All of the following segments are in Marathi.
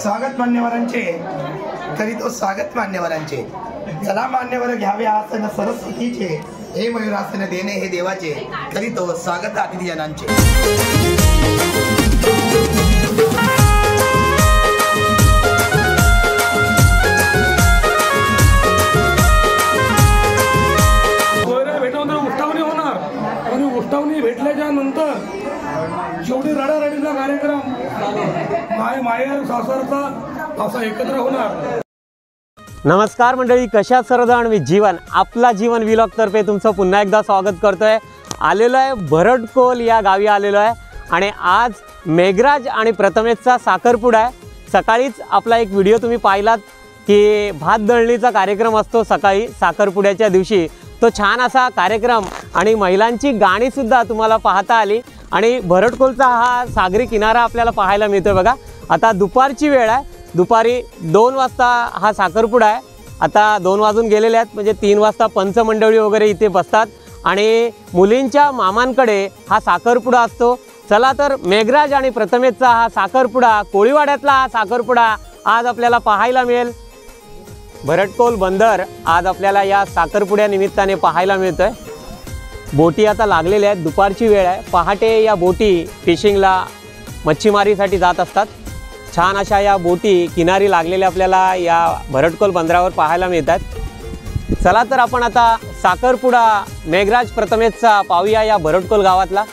स्वागत मान्यवरांचे तरी तो स्वागत मान्यवरांचे। चला मान्यवर घ्यावे आसन सरस्वतीचे, हे मयूरासन देणे हे देवाचे, तरी तो स्वागत अतिथीजनांचे। उष्टावणी होणार आणि उष्टावणी भेटल्याच्या नंतर शेवटी रडारडीचा कार्यक्रम माहेर सासरचा असा एकत्र होणार। नमस्कार मंडळी, कशा सर्वजण? मी जीवन आपला जीवन व्लॉग तर्फे तुमचं पुन्हा एकदा स्वागत करतोय। आलेलो आहे भरडकोल या गावी आलेलो आहे आणि आज मेघराज आणि प्रथमेशचा साखरपुडा आहे। सकाळीच आपला एक व्हिडिओ तुम्ही पाहिलात की भात दळणीचा कार्यक्रम असतो सकाळी साखरपुड्याच्या दिवशी। तो छान असा कार्यक्रम आणि महिलांची गाणी सुद्धा तुम्हाला पाहता आली आणि भरडकोलचा हा सागरी किनारा आपल्याला पाहायला मिळतोय बघा। आता दुपारची वेळ आहे, दुपारी 2 वाजता हा साखरपुडा आहे। आता 2 वाजून गेलेले आहेत, म्हणजे 3 वाजता पंचमंडळी वगैरे इथे बसतात आणि मुलींच्या मामांकडे हा साखरपुडा असतो। चला तर मेघराज आणि प्रथमेशचा हा साखरपुडा, कोळीवाड्यातला हा साखरपुडा आज आपल्याला पाहायला मिळेल। भरडकोल बंदर आज आपल्याला या साखरपुड्या निमित्ताने पाहायला मिळतोय। बोटी आता लागलेल्या आहेत, दुपारची वेळ आहे। पहाटे या बोटी फिशिंगला मच्छीमारीसाठी जात असतात। छान अशा या बोटी किनारी लागलेल्या आपल्याला या भरडकोल बंदरावर पाहायला मिळतात। चला तर आपण आता साखरपुडा मेघराज प्रथमेशचा पाहूया या भरडकोल गावातला।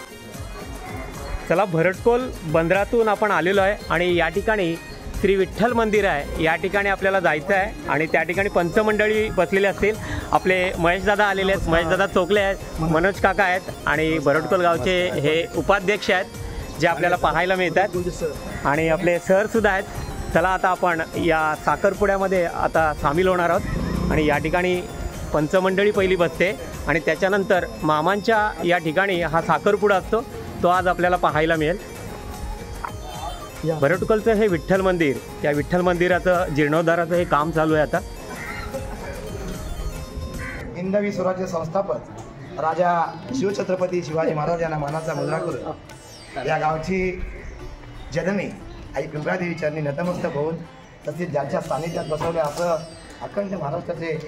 चला, भरडकोल बंदरातून आपण आलेलो आहे आणि या ठिकाणी श्री विठ्ठल मंदिर आहे। या ठिकाणी आपल्याला जायचं आहे आणि त्या ठिकाणी पंचमंडळी बसलेले असतील। आपले महेशदादा आलेले आहेत, महेशदादा चोकले आहेत, मनोज काका आहेत आणि भरडकोल गावचे हे उपाध्यक्ष आहेत जे आपल्याला पाहायला मिळतात आणि आपले सर सुद्धा आहेत। चला आता आपण या साखरपुड्यामध्ये आता सामील होणार आहोत आणि या ठिकाणी पंचमंडळी पहिली बसते आणि त्याच्यानंतर मामांच्या या ठिकाणी हा साखरपुडा असतो, तो आज आपल्याला पाहायला मिळेल। भरडकोलचं हे विठ्ठल मंदिर, त्या विठ्ठल मंदिराचं जीर्णोद्धाराचं हे काम चालू आहे आता। हिंदवी स्वराज्य संस्थापक राजा शिवछत्रपती शिवाजी महाराज यांना मानाचा मुजरा करून या गावची जननी आई पिंपळादेवी चरणी नतमस्तक होऊन, तसेच ज्यांच्या सानिध्यात बसवले असं अखंड महाराष्ट्राचे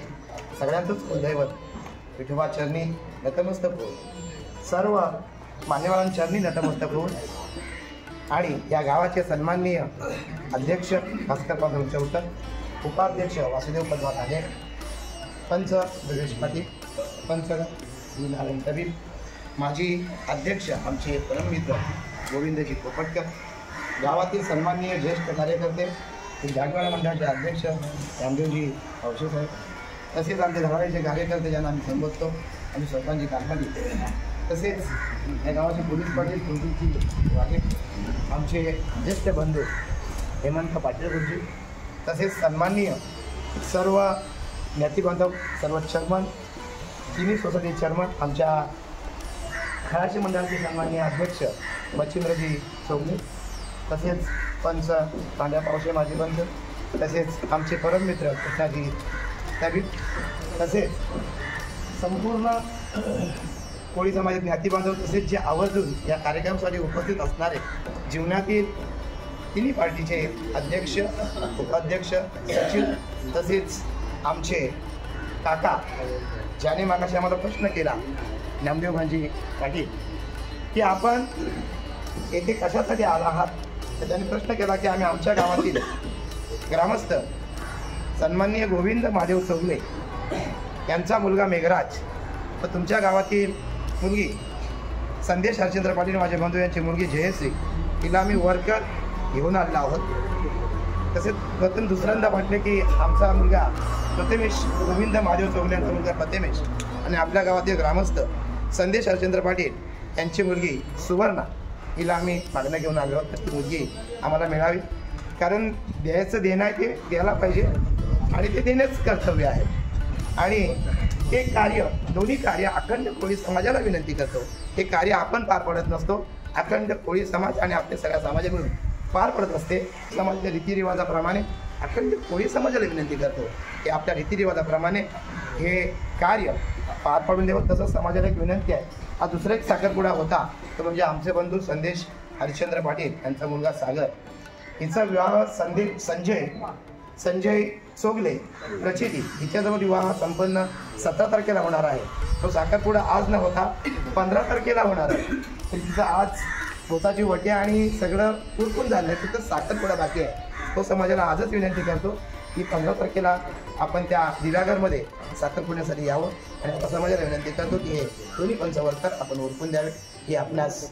सगळ्यांचंच कुलदैवत विठोबा चरणी नतमस्तक होऊन, सर्व मान्यवरांचरणी नतमस्तक होऊन आणि या गावाचे सन्माननीय अध्यक्ष भास्कर पाटील चौतर, उपाध्यक्ष वासुदेव पद्मा ठाणे, पंच ब्रजेश पाटील, पंच नारायण कबीर, माजी अध्यक्ष आमचे परममित्र गोविंदजी पोपटकर, गावातील सन्माननीय ज्येष्ठ कार्यकर्ते जागरण मंडळाचे अध्यक्ष रामदेवजी औषध साहेब, तसेच आमचे धडाडीचे कार्यकर्ते ज्यांना आम्ही संबोधतो आणि स्वतःची कामगिरी, तसेच या गावाचे पोलीस पाटील गुरुजी वाघे, आमचे ज्येष्ठ बंधू हेमंत पाटील गुरुजी, तसेच सन्माननीय सर्व ज्ञाती बांधव, सर्व चेअरमन, तिन्ही सोसायटी चेअरमन, आमच्या खळाशी मंडळाचे सन्माननीय अध्यक्ष मच्छिंद्रजी चौगले, तसेच पंच पांड्या पावशे माजी पंच, तसेच आमचे परममित्र कृष्णाजी कबीर, तसेच संपूर्ण कोळी समाजात ज्ञाती बांधव, तसेच जे आवर्जून या कार्यक्रमासाठी उपस्थित असणारे जीवनातील तिन्ही पार्टीचे अध्यक्ष, उपाध्यक्ष, सचिव, तसेच आमचे काका ज्याने मागाशी आम्हाला प्रश्न केला, नामदेव भांजी पाटील, की आपण येथे कशासाठी आला आहात, तर त्यांनी प्रश्न केला की आम्ही आमच्या गावातील ग्रामस्थ सन्माननीय गोविंद महादेव चौगले यांचा मुलगा मेघराज व तुमच्या गावातील मुलगी संदेश हरचंद्र पाटील माझे बंधू यांची मुलगी जयश्री, तिला आम्ही वर्कर घेऊन आलेलो आहोत। तसेच प्रथम दुसऱ्यांदा म्हटले की आमचा मुलगा प्रथमेश गोविंद महादेव चौगले यांचा मुलगा प्रथमेश आणि आपल्या गावातील ग्रामस्थ संदेश हरचंद्र पाटील यांची मुलगी सुवर्णा, हिला आम्ही मागणं घेऊन आलो आहोत। ती मुलगी आम्हाला मिळावी, कारण द्यायचं देणं आहे ते द्यायला पाहिजे आणि ते देणंच कर्तव्य आहे आणि हे कार्य, दोन्ही कार्य अखंड कोळी समाजाला विनंती करतो। हे कार्य आपण पार पडत नसतो, अखंड कोळी समाज आणि आपल्या सगळ्या समाजा मिळून पार पडत असते। समाजाच्या रीतिरिवाजाप्रमाणे अखंड कोळी समाजाला विनंती करतो की आपल्या रीतिरिवाजाप्रमाणे हे कार्य पार पाडून द्यावं। तसंच समाजाला एक विनंती आहे, हा दुसरा एक साखरपुडा होता तो म्हणजे आमचे बंधू संदेश हरिश्चंद्र पाटील यांचा मुलगा सागर, हिचा विवाह संजय चोगले प्रचिती हिच्याजवळ विवाह संपन्न 17 तारखेला होणार आहे. तो साखरपुडा आज न होता 15 तारखेला होणार आहे. तर तिचा आज स्वतःची वटी आणि सगळं उरकून झालं आहे, तिथं साखरपुडा बाकी आहे. तो समाजाला आजच विनंती करतो की 15 तारखेला आपण त्या दिव्याघरमध्ये साखरपुड्यासाठी यावं आणि आता समाजाला विनंती करतो की हे दोन्ही पंचवर्तर आपण उरकून द्यावे ही आपणास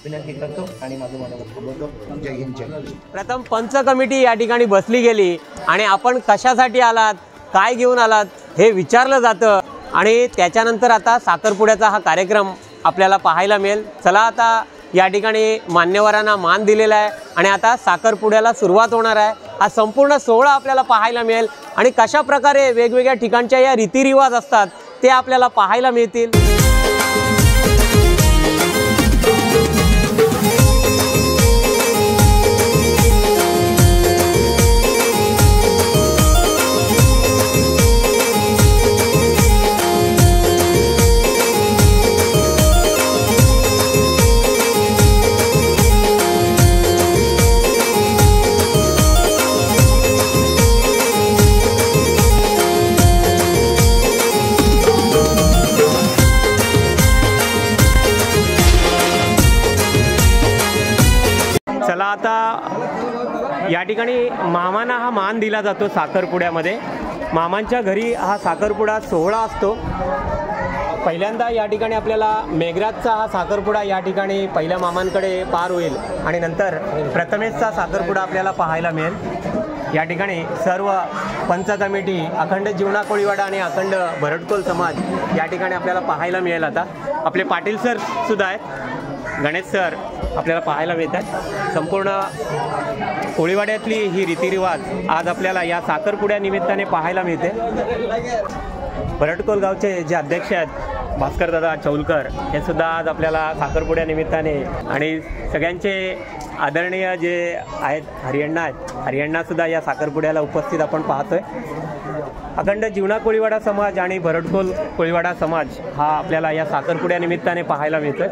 विनंती करतो आणि माझं मनावर बोलतो. जय हिंद जय. प्रथम पंच कमिटी या ठिकाणी बसली गेली आणि आपण कशासाठी आलात, काय घेऊन आलात हे विचारलं जातं आणि त्याच्यानंतर आता साखरपुड्याचा हा कार्यक्रम आपल्याला पाहायला मिळेल. चला आता या ठिकाणी मान्यवरांना मान दिलेला आहे आणि आता साखरपुड्याला सुरुवात होणार आहे. हा संपूर्ण सोहळा आपल्याला पाहायला मिळेल आणि कशा प्रकारे वेगवेगळ्या ठिकाणच्या या रीतिरिवाज असतात ते आपल्याला पाहायला मिळतील. चला आता या ठिकाणी मामांना हा मान दिला जातो. साखरपुड्यामध्ये मामांच्या घरी हा साखरपुडा सोहळा असतो. पहिल्यांदा या ठिकाणी आपल्याला मेघराजचा हा साखरपुडा या ठिकाणी पहिल्या मामांकडे पार होईल आणि नंतर प्रथमेशचा साखरपुडा आपल्याला पाहायला मिळेल. या ठिकाणी सर्व पंच कमिटी, अखंड जीवना कोळीवाडा आणि अखंड भरटकोल समाज या ठिकाणी आपल्याला पाहायला मिळेल. आता आपले पाटील सर सुद्धा आहेत, गणेश सर आपल्याला पाहायला मिळतात. संपूर्ण कोळीवाड्यातली ही रीतिरिवाज आज आपल्याला या साखरपुड्या निमित्ताने पाहायला मिळते. भरटकोल गावचे जे अध्यक्ष आहेत भास्करदादा चौलकर हे सुद्धा आज आपल्याला साखरपुड्या निमित्ताने आणि सगळ्यांचे आदरणीय जे आहेत हरिअण्णा सुद्धा या साखरपुड्याला उपस्थित आपण पाहतोय. अखंड जीवना कोळीवाडा समाज आणि भरटकोल कोळीवाडा समाज हा आपल्याला या साखरपुड्या निमित्ताने पाहायला मिळतोय.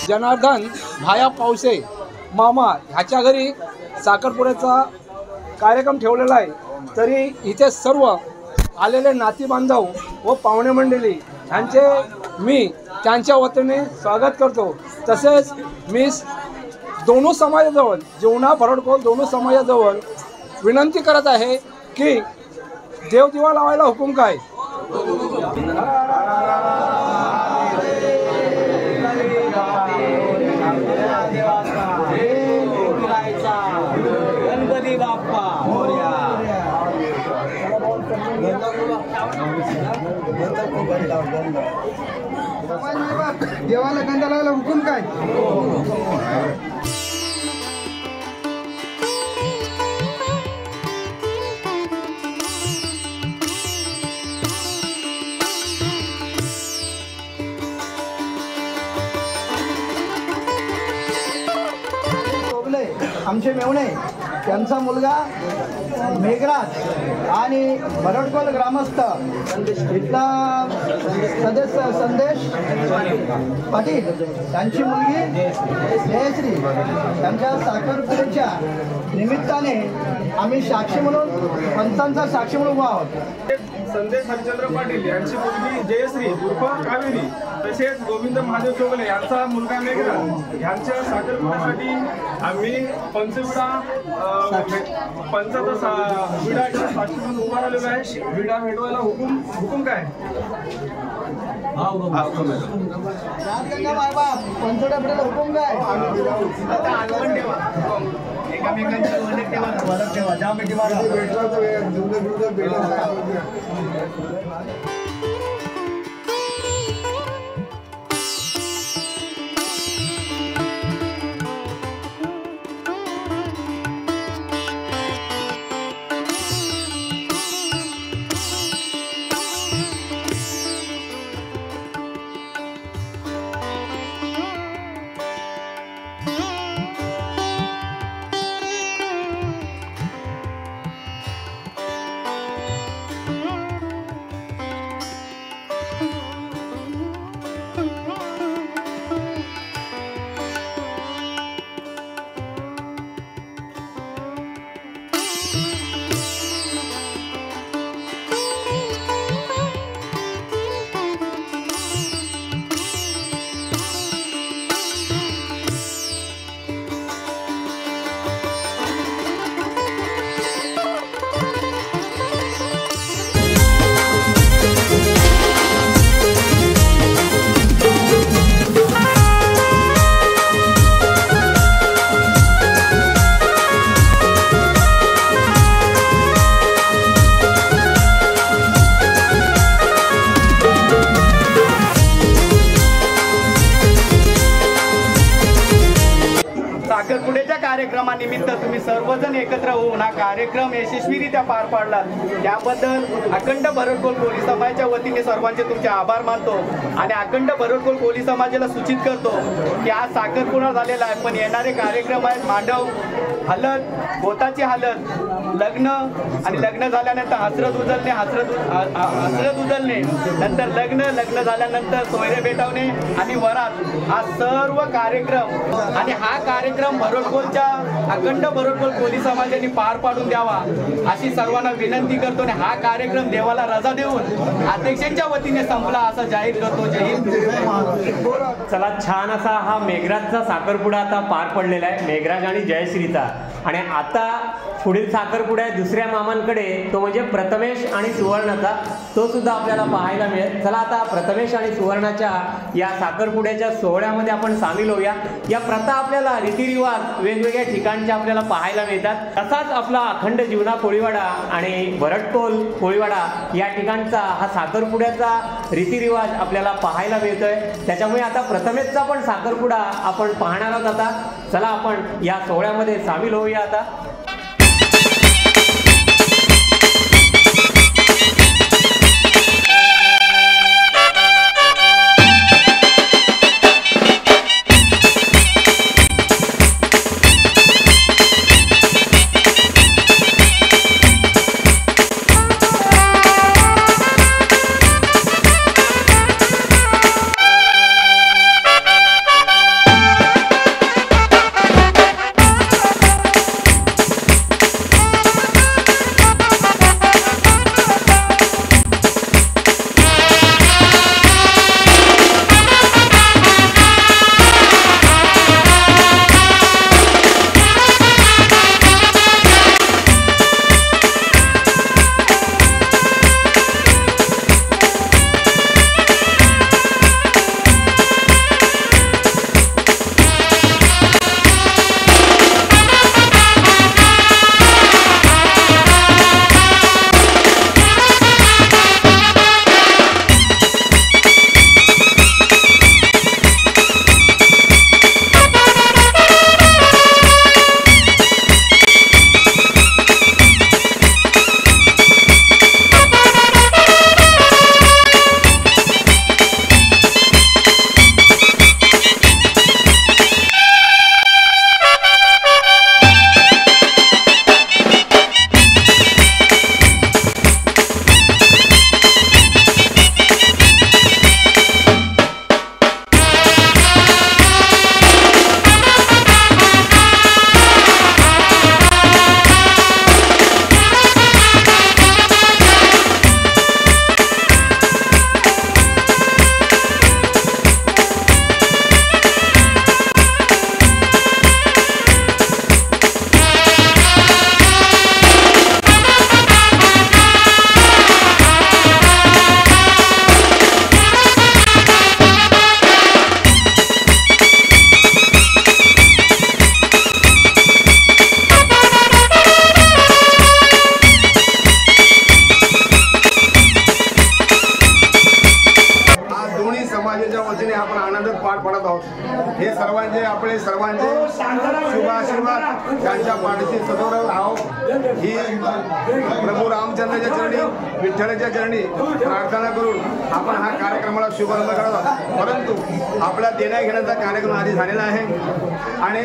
जनार्दन भाया पावसे मामा ह्याच्या घरी साखरपुड्याचा कार्यक्रम ठेवलेला आहे. तरी इथे सर्व आलेले नाती बांधव व पाहुणे मंडळी यांचे मी त्यांच्या वतीने स्वागत करतो. तसेच मी दोन्ही समाजाजवळ जीवना भरटकोल दोन्ही समाजाजवळ विनंती करत आहे की देवदिवा लावायला हुकूम काय. गणपती बाप्पा मोरया. देवाला गंध लावायला हुकूम काय. आमचे मेवणे त्यांचा मुलगा मेघराज आणि भरडकोल ग्रामस्थ इथला सदस्य संदेश पाटील त्यांची मुलगी जयश्री त्यांच्या साखरपुड्याच्या निमित्ताने आम्ही साक्षी म्हणून पंचांचा साक्षी म्हणून उभा आहोत. संदेश हरिचंद्र पाटील यांची मुलगी जयश्री उर्फ कावेरी तसेच गोविंद महादेव चोगले यांचा मुलगा मेघराज यांच्या साखरपुड्यासाठी आम्ही पंचविडा पंचाचा विडाच्या साक्षी म्हणून उभा राहिलेलो आहे. विडा भेटवायला हुकूम काय? पंचवड्यापर्यंत हुकूम काय? एकामेकांच्या वरच ठेवा ज्या मिठी मारा. साखरपुड्याच्या कार्यक्रमानिमित्त तुम्ही सर्वजण एकत्र होऊन हा कार्यक्रम यशस्वीरित्या पार पाडला त्याबद्दल अखंड भरडकोल कोळी समाजाच्या वतीने सर्वांचे तुमचे आभार मानतो आणि अखंड भरडकोल कोळी समाजाला सूचित करतो की आज साखरपुडा झालेला आहे, पण येणारे कार्यक्रम आहेत मांडव, हळद, गोताची हळद, लग्न आणि लग्न झाल्यानंतर हसरत उजळणे नंतर लग्न झाल्यानंतर सोयरे भेटवणे आणि वरात हा सर्व कार्यक्रम आणि हा कार्यक्रम भरडकोलच्या अखंड भरडकोल कोळी समाजाने पार पाडून द्यावा अशी सर्वांना विनंती करतो आणि हा कार्यक्रम देवाला रजा देऊन अध्यक्षांच्या वतीने संपला असं जाहीर करतो. जय हिंद. चला, छान असा हा मेघराजचा साखरपुडा आता पार पडलेला आहे, मेघराज आणि जयश्रीचा. आणि आता पुढील साखरपुडा आहे दुसऱ्या मामांकडे, तो म्हणजे प्रथमेश आणि सुवर्णाचा, तो सुद्धा आपल्याला पाहायला मिळेल. चला आता प्रथमेश आणि सुवर्णाच्या या साखरपुड्याच्या सोहळ्यामध्ये आपण सामील होऊया. या प्रथा आपल्याला रीतिरिवाज वेगवेगळ्या ठिकाणच्या आपल्याला पाहायला मिळतात. तसाच आपला अखंड जीवना कोळीवाडा आणि भरडकोल कोळीवाडा या ठिकाणचा हा साखरपुड्याचा रीतिरिवाज आपल्याला पाहायला मिळतोय. त्याच्यामुळे आता प्रथमेशचा पण साखरपुडा आपण पाहणार आहोत. आता चला आपण या सोहळ्यामध्ये सामील होऊया. आता करत आहोत। हे सर्वांचे आपले सर्वांचे शुभ आशीर्वाद त्यांच्या पाठीशी सदैव राहो ही प्रभू रामचंद्राच्या चरणी विठ्ठलाच्या चरणी प्रार्थना करून आपण हा कार्यक्रमाला शुभारंभ करत आहोत। परंतु आपला देण्या घेण्याचा कार्यक्रम आधी झालेला आहे आणि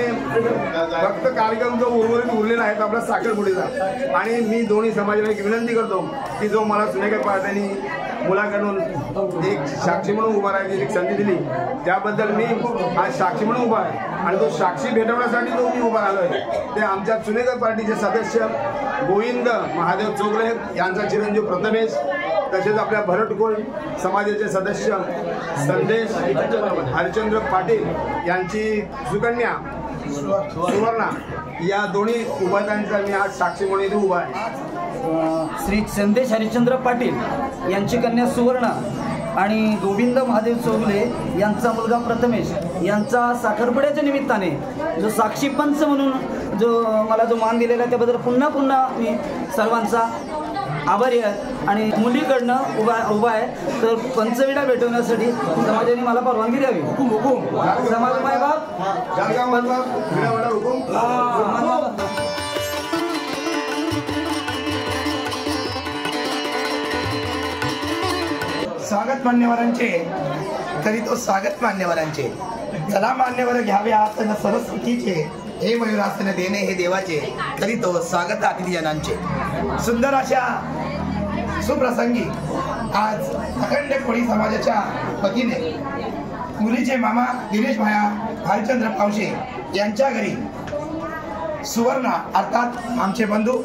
फक्त कार्यक्रम जो उरलेला आहे तो आपला साखरपुड्याचा। आणि मी दोन्ही समाजाला एक विनंती करतो की जो मला सुनेकर पाटलांनी मुलाकडून एक साक्षी म्हणून उभा राहायची एक संधी दिली त्याबद्दल मी आज साक्षी म्हणून उभा आहे आणि तो साक्षी भेटवण्यासाठी जो मी उभा राहिलो आहे ते आमच्या सुनेकर पार्टीचे सदस्य गोविंद महादेव चोगले यांचा चिरंजीव प्रथमेश, तसेच आपल्या भरटकोल समाजाचे सदस्य संदेश हरिचंद्र पाटील यांची सुकन्या सुवर्णा या दोन्ही उभात्यांचा मी आज साक्षी म्हणून इथे उभा आहे। श्री संदेश हरिचंद्र पाटील यांची कन्या सुवर्णा आणि गोविंद महादेव चोगले यांचा मुलगा प्रथमेश यांचा साखरपुड्याच्या निमित्ताने जो साक्षी पंच म्हणून जो मला जो मान दिलेला आहे त्याबद्दल पुन्हा पुन्हा मी सर्वांचा आभारी आहे। आणि मुलीकडनं उभा आहे तर पंचविडा भेटवण्यासाठी समाजाने मला परवानगी द्यावी। समाज मायबाप स्वागत मान्यवरांचे तरी तो स्वागत मान्यवरांचे चला मान्यवर घ्यावे आसन सरस्वतीचे हे मयुरासन देणे हे देवाचे तरी तो स्वागत अतिथीजनांचे। सुंदर अशा सुप्रसंगी आज अखंड कोळी समाजाच्या वतीने मुलीचे मामा दिनेश भाया हरिचंद्र पावशे यांच्या घरी सुवर्णा अर्थात आमचे बंधू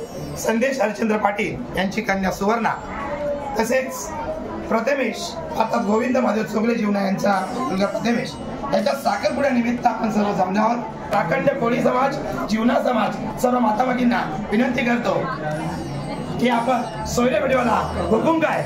संदेश हरिचंद्र पाटील यांची कन्या सुवर्णा तसेच प्रथमेश अर्थात गोविंद महादेव चोगले जीवना यांचा मुलगा प्रथमेश याच्या साखरपुड्या निमित्त आपण सर्व जमले आहोत। अखंड कोळी समाज जीवना समाज सर्व माता भगिनींना विनंती करतो की आपण सोयरे भेटवाला हुकुम काय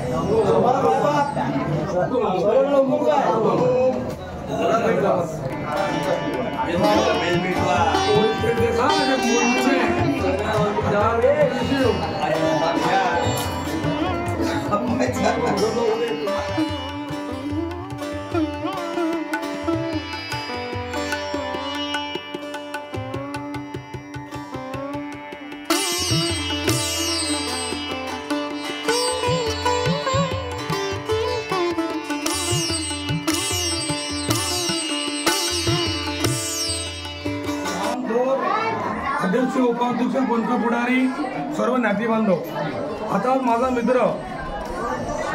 अध्यक्ष उपाध्यक्ष पंच पुढारी सर्व नाती बांधव। आता माझा मित्र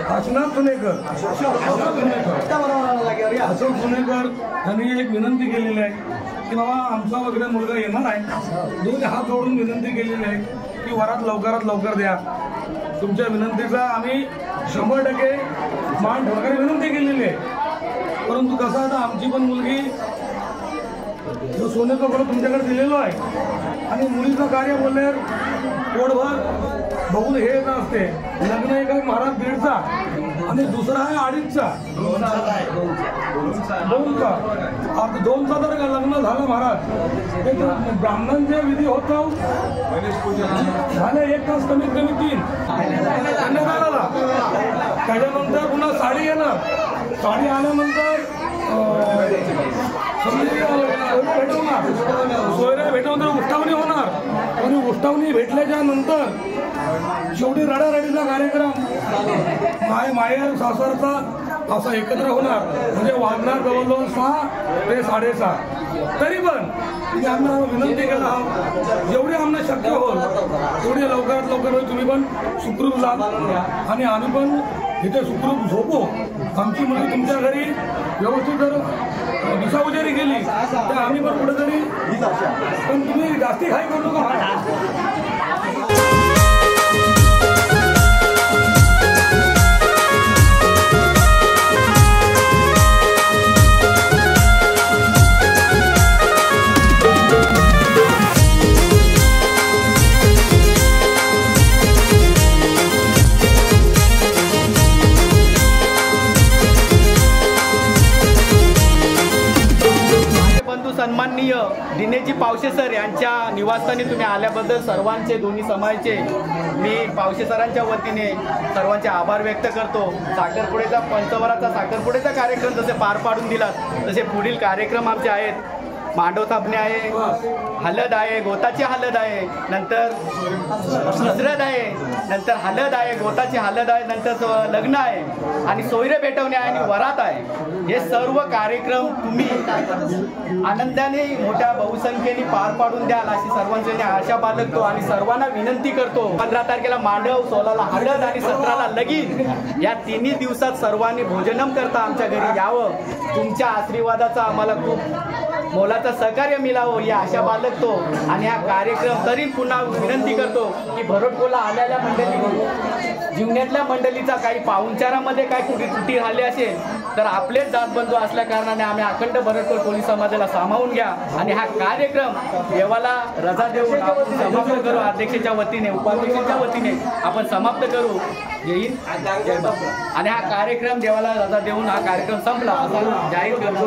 काशीनाथ सुनेकर अशोक सुनेकर यांनी एक विनंती केलेली आहे की बाबा आमचा वगैरे मुलगा येणार आहे, दोन हात जोडून विनंती केलेली आहे की वरात लवकरात लवकर द्या। तुमच्या विनंतीचा आम्ही 100% मान ठेवणारी विनंती केलेली आहे। परंतु कसं आता आमची पण मुलगी जो सोन्याचा बरोबर तुमच्याकडे दिलेलो आहे आणि मुलीचं कार्य बोलल्यावर पोटभर बघून हे येत असते। लग्न एक आहे महाराज 1.5चा आणि दुसरा आहे 2.5चा 2चा आता 2चा जर लग्न झालं महाराज ते ब्राह्मणांचे विधी होतो झाले 1 तास कमीत कमी 3 अन्नदानाला। त्याच्यानंतर पुन्हा साडी येणार, साडी आल्यानंतर सोयऱ्या भेटवून उष्टावणी होणार आणि उष्टावणी भेटल्याच्या नंतर शेवटी रडारडीचा कार्यक्रम माहेर सासरचा असा एकत्र होणार म्हणजे वाजणार जवळजवळ 6 ते 6:30। तरी पण आम्हाला विनंती केला जेवढे आम्हाला शक्य होईल तेवढे लवकरात लवकर तुम्ही पण सुखरूप जा आणि आम्ही पण इथे सुखरूप झोपू। आमची मुलगी तुमच्या घरी व्यवस्थित जर दिशा उजारी गेली तर आम्ही पण कुठेतरी पण तुम्ही जास्ती घाई करू नका। सन्माननीय दिनेश जी पावशे सर यांच्या निवासस्थानी तुम्ही आल्याबद्दल सर्वांचे, दोन्ही समाजाचे मी पावशे सरांच्या वतीने सर्वांचे आभार व्यक्त करतो. साखरपुड्याचा पंचवराचा साखरपुड्याचा कार्यक्रम जसे पार पाडून दिलात तसे पुढील कार्यक्रम आमचे आहेत. मांडव थापणे आहे, हळद आहे, गोताची हळद आहे, नंतर नसरत आहे, नंतर हळद आहे, गोताची हळद आहे, नंतर लग्न आहे आणि सोयरे भेटवणे आहे आणि वरात आहे. हे सर्व कार्यक्रम तुम्ही आनंदाने मोठ्या बहुसंख्येने पार पाडून द्याल अशी सर्वांची आशा बाळगतो आणि सर्वांना विनंती करतो. 15 तारखेला मांडव, 16ला हळद आणि 17ला लगीन या तिन्ही दिवसात सर्वांनी भोजनम करता आमच्या घरी यावं. तुमच्या आशीर्वादाचा आम्हाला खूप मोलाचा सहकार्य मिळावं ही आशा बाळगतो आणि हा कार्यक्रम तरी पुन्हा विनंती करतो की भरडकोला आलेल्या मंडळी, जीवनातल्या मंडळीचा काही पाहुणचारामध्ये काही कुठे त्रुटी झाली असेल तर आपलेच जातबंधू असल्या कारणाने आम्ही अखंड भरडकोल कोळी समाजाला सामावून घ्या आणि हा कार्यक्रम देवाला रजा देऊन आपण समाप्त करू. अध्यक्षाच्या वतीने, उपाध्यक्षाच्या वतीने आपण समाप्त करू. जय हिंद, जय भारत. आणि हा कार्यक्रम देवाला रजा देऊन हा कार्यक्रम संपला असं जाहीर करतो.